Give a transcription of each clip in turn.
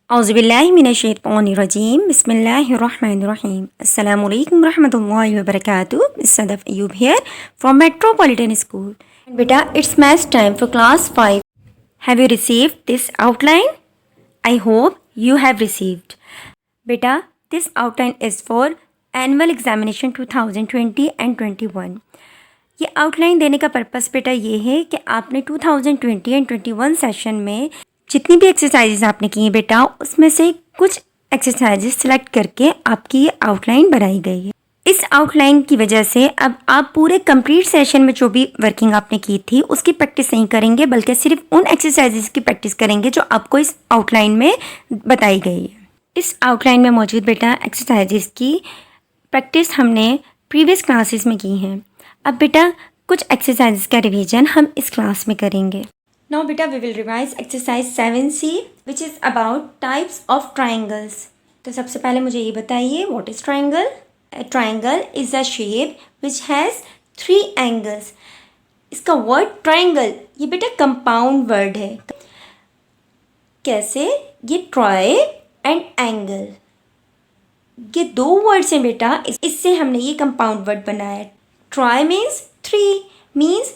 औज़ुबिल्लाहिमिनश्शैतानिर्रजीम बिस्मिल्लाहिर्रहमानिर्रहीम अस्सलामुअलैकुम रहमतुल्लाहि व बरकातुहू miss Sadaf Ayyub here from Metropolitan School. Beta, it's math time for class 5. Have you received this outline? I hope you have received. Beta, this outline is for annual examination 2020 and 21. ये outline देने का purpose बेटा ये है कि आपने 2020 and 21 session में जितनी भी एक्सरसाइजेज आपने की हैं बेटा, उसमें से कुछ एक्सरसाइजेज सिलेक्ट करके आपकी ये आउटलाइन बनाई गई है। इस आउटलाइन की वजह से अब आप पूरे कंप्लीट सेशन में जो भी वर्किंग आपने की थी उसकी प्रैक्टिस नहीं करेंगे, बल्कि सिर्फ उन एक्सरसाइजेज की प्रैक्टिस करेंगे जो आपको इस आउटलाइन में बताई गई है। इस आउटलाइन में मौजूद बेटा एक्सरसाइजेज की प्रैक्टिस हमने प्रीवियस क्लासेस में की हैं। अब बेटा कुछ एक्सरसाइजेज का रिवीजन हम इस क्लास में करेंगे। नाउ बेटा we will revise exercise 7C which is about types of triangles. तो सबसे पहले मुझे ये बताइए, what is triangle? A triangle is a shape which has 3 angles. इसका वर्ड ट्राइंगल ये बेटा कंपाउंड वर्ड है। कैसे? ये ट्राई एंड एंगल, ये दो वर्ड्स हैं बेटा, इससे हमने ये कंपाउंड वर्ड बनाया। Try means 3, means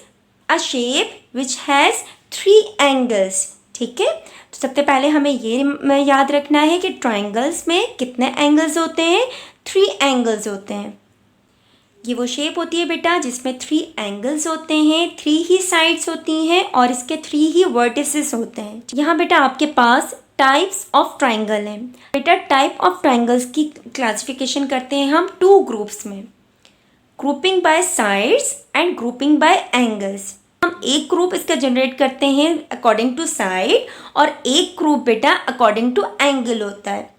a shape which has 3 angles. ठीक है, तो सबसे पहले हमें ये याद रखना है कि ट्राइंगल्स में कितने एंगल्स होते हैं? 3 एंगल्स होते हैं। ये वो शेप होती है बेटा जिसमें 3 एंगल्स होते हैं, 3 ही साइड्स होती हैं और इसके 3 ही वर्टिसेस होते हैं। यहाँ बेटा आपके पास टाइप्स ऑफ ट्राइंगल हैं। बेटा टाइप ऑफ ट्राइंगल्स की क्लासिफिकेशन करते हैं हम 2 ग्रुप्स में, grouping by sides and grouping by angles. हम एक ग्रुप इसका जनरेट करते हैं अकॉर्डिंग टू साइड और एक ग्रुप बेटा अकॉर्डिंग टू एंगल होता है।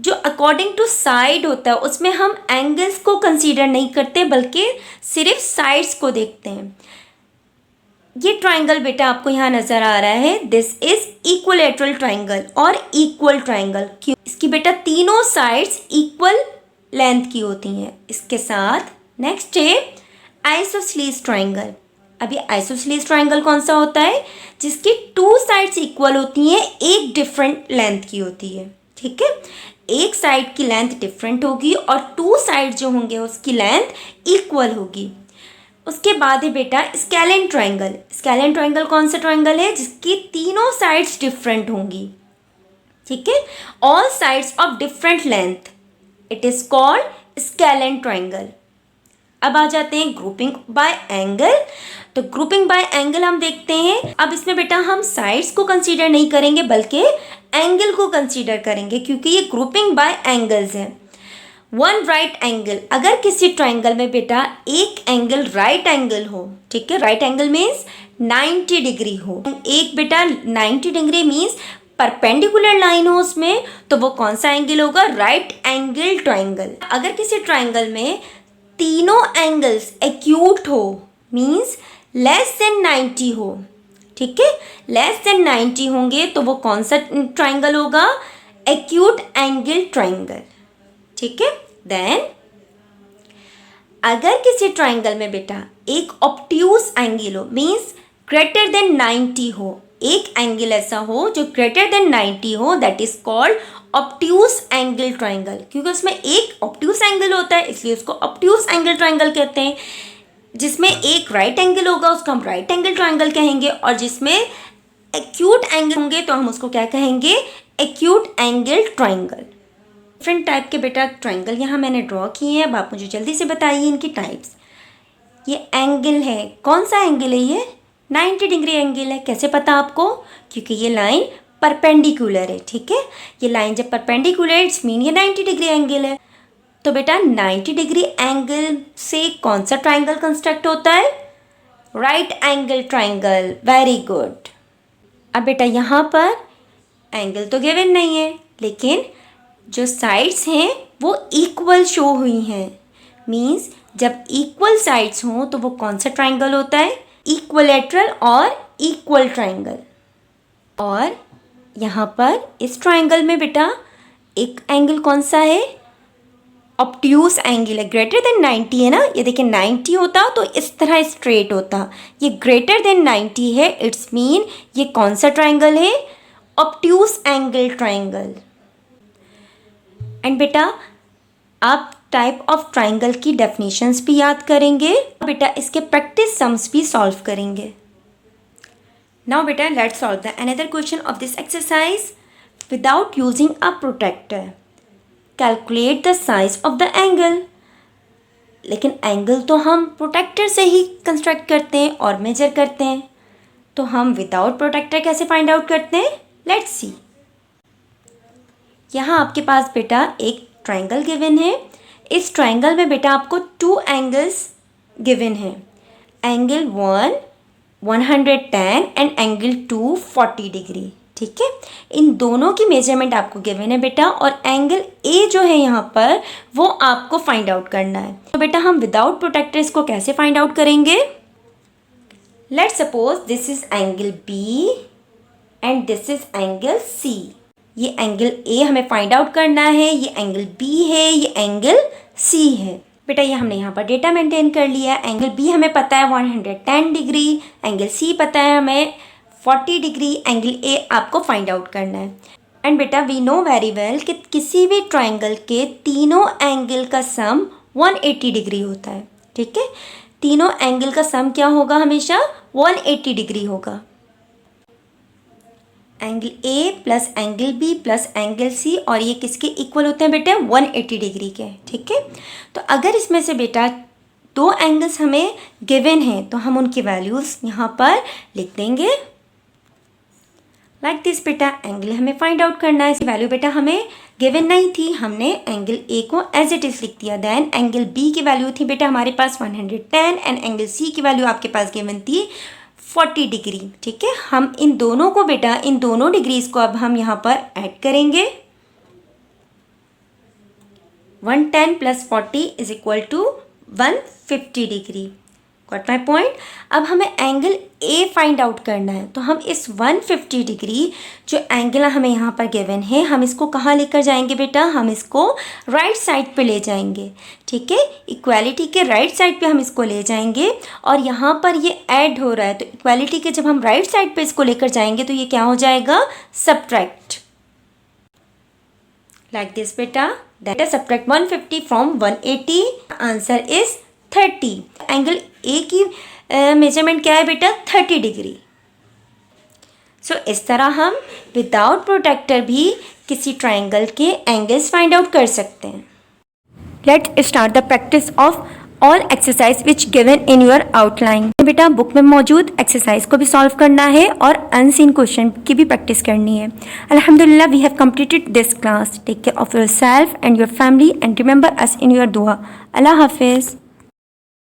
जो अकॉर्डिंग टू साइड होता है उसमें हम एंगल्स को कंसीडर नहीं करते बल्कि सिर्फ साइड्स को देखते हैं। ये ट्राइंगल बेटा आपको यहाँ नज़र आ रहा है, दिस इज इक्विलैटरल ट्राइंगल और इक्वल ट्राइंगल। क्यों? इसकी बेटा तीनों साइड्स इक्वल लेंथ की होती हैं। इसके साथ नेक्स्ट है आइसोसेलेस ट्राइंगल। अभी आइसोसेलेस ट्राइंगल कौन सा होता है? जिसकी 2 साइड्स इक्वल होती हैं, एक डिफरेंट लेंथ की होती है। ठीक है, एक साइड की लेंथ डिफरेंट होगी और 2 साइड जो होंगे उसकी लेंथ इक्वल होगी। उसके बाद है बेटा स्केलेन ट्राइंगल। स्केलेन ट्राइंगल कौन सा ट्राइंगल है? जिसकी तीनों साइड्स डिफरेंट होंगी। ठीक है, all sides of different length, it is called scalene triangle. अब आ जाते हैं ग्रुपिंग बाय एंगल। तो ग्रुपिंग बाय एंगल हम देखते हैं। अब इसमें बेटा हम साइड्स को कंसीडर नहीं करेंगे बल्कि एंगल को कंसीडर करेंगे, क्योंकि ये ग्रुपिंग बाय एंगल्स हैं। वन राइट एंगल, अगर किसी ट्राइंगल में बेटा एक एंगल राइट एंगल हो, ठीक है, राइट एंगल मीन्स 90 डिग्री हो, एक बेटा 90 डिग्री मीन्स परपेंडिकुलर लाइन हो उसमें, तो वो कौन सा एंगल होगा? Right angle triangle. अगर किसी ट्राइंगल में तीनों एंगल्स एक्यूट हो, मीन्स लेस देन 90 हो, ठीक है, लेस देन 90 होंगे तो वो कौन सा ट्राइंगल होगा? Acute angle triangle. ठीक है, देन अगर किसी ट्राइंगल में बेटा एक ऑब्ट्यूज एंगल हो, मीन्स ग्रेटर देन 90 हो, एक एंगल ऐसा हो जो ग्रेटर देन 90 हो, that is called obtuse angle triangle. क्योंकि उसमें एक ऑब्ट्यूज एंगल होता है इसलिए उसको ऑब्ट्यूज एंगल ट्राइंगल कहते हैं। जिसमें एक राइट एंगल होगा उसको हम राइट एंगल ट्राइंगल कहेंगे, और जिसमें एक्यूट एंगल होंगे तो हम उसको क्या कहेंगे? Acute angle triangle. Different type के बेटा ट्राइंगल यहाँ मैंने ड्रॉ किए हैं। अब आप मुझे जल्दी से बताइए इनकी टाइप्स। ये एंगल है, कौन सा एंगल है? ये 90 डिग्री एंगल है। कैसे पता आपको? क्योंकि ये लाइन परपेंडिकुलर है। ठीक है, ये लाइन जब परपेंडिकुलर है इट्स मीन ये 90 डिग्री एंगल है। तो बेटा 90 डिग्री एंगल से कौन सा ट्राइंगल कंस्ट्रक्ट होता है? Right angle triangle. Very good. अब बेटा यहाँ पर एंगल तो गिवन नहीं है, लेकिन जो साइड्स हैं वो इक्वल शो हुई हैं। मीन्स जब इक्वल साइड्स हों तो वो कौन सा ट्राइंगल होता है? इक्विलैटरल और इक्वल ट्राइंगल। और यहाँ पर इस ट्राइंगल में बेटा एक एंगल कौन सा है? ऑब्ट्यूज एंगल है, ग्रेटर देन 90 है ना। ये देखिए 90 होता तो इस तरह स्ट्रेट होता, ये ग्रेटर देन 90 है, इट्स मीन ये कौन सा ट्राइंगल है? Obtuse angle triangle. एंड बेटा आप टाइप ऑफ ट्राइंगल की डेफिनेशंस भी याद करेंगे, बेटा इसके प्रैक्टिस सम्स भी सॉल्व करेंगे। नाउ बेटा let's solve the another question of this exercise without using a protractor. Calculate the size of the angle. लेकिन एंगल तो हम प्रोटेक्टर से ही कंस्ट्रक्ट करते हैं और मेजर करते हैं, तो हम विदाउट प्रोटेक्टर कैसे फाइंड आउट करते हैं? Let's see. यहाँ आपके पास बेटा एक ट्राइंगल गिवन है। इस ट्राइंगल में बेटा आपको 2 एंगल्स गिवन हैं। Angle 1 110 and angle 2 40 degree. ठीक है, इन दोनों की मेजरमेंट आपको गिवन है बेटा, और एंगल ए जो है यहाँ पर वो आपको फाइंड आउट करना है। तो बेटा हम विदाउट प्रोटेक्टर इसको कैसे फाइंड आउट करेंगे? Let's suppose this is angle B and this is angle C. ये एंगल ए हमें फाइंड आउट करना है, ये एंगल बी है, ये एंगल सी है। बेटा ये हमने यहाँ पर डेटा मेंटेन कर लिया। एंगल बी हमें पता है 110 डिग्री, एंगल सी पता है हमें 40 डिग्री, एंगल ए आपको फाइंड आउट करना है। एंड बेटा वी नो वेरी वेल कि किसी भी ट्राइंगल के तीनों एंगल का सम 180 डिग्री होता है। ठीक है, तीनों एंगल का सम क्या होगा? हमेशा 180 डिग्री होगा। Angle A plus angle B plus angle C, और ये किसके इक्वल होते हैं बेटा? 180 डिग्री के। ठीक है, तो अगर इसमें से बेटा 2 एंगल्स हमें गिवन हैं तो हम उनकी वैल्यूज़ यहाँ पर लिख देंगे लाइक दिस। बेटा एंगल हमें फाइंड आउट करना है, इसकी वैल्यू बेटा हमें गिवन नहीं थी, हमने एंगल ए को एज इट इज़ लिख दिया। देन एंगल बी की वैल्यू थी बेटा हमारे पास 110 एंड एंगल सी की वैल्यू आपके पास गिवन थी 40 डिग्री। ठीक है, हम इन दोनों को बेटा, इन दोनों डिग्रीज को अब हम यहाँ पर ऐड करेंगे। 110 plus 40 is equal to 150 degree. Got my point? अब हमें एंगल ए फाइंड आउट करना है, तो हम इस 150 डिग्री जो एंगल हमें यहाँ पर गिवन है, हम इसको कहाँ लेकर जाएंगे बेटा? हम इसको राइट साइड पे ले जाएंगे। ठीक है, इक्वालिटी के राइट साइड पे हम इसको ले जाएंगे, और यहाँ पर ये ऐड हो रहा है, तो इक्वालिटी के जब हम राइट साइड पे इसको लेकर जाएंगे तो ये क्या हो जाएगा? सब्ट्रैक्ट। लाइक दिस बेटा, that is subtract 150 from 180। Answer is 30। Angle A की मेजरमेंट क्या है बेटा? 30 डिग्री। सो इस तरह हम विदाउट प्रोटेक्टर भी किसी ट्राइंगल के एंगल्स फाइंड आउट कर सकते हैं। Let's start the practice of all exercise which given in your outline. बेटा बुक में मौजूद एक्सरसाइज को भी सॉल्व करना है और अनसीन क्वेश्चन की भी प्रैक्टिस करनी है। अल्हम्दुलिल्लाह we have completed this class. Take care of yourself and your family and remember us in your दुआ। अल्लाह हाफिज़।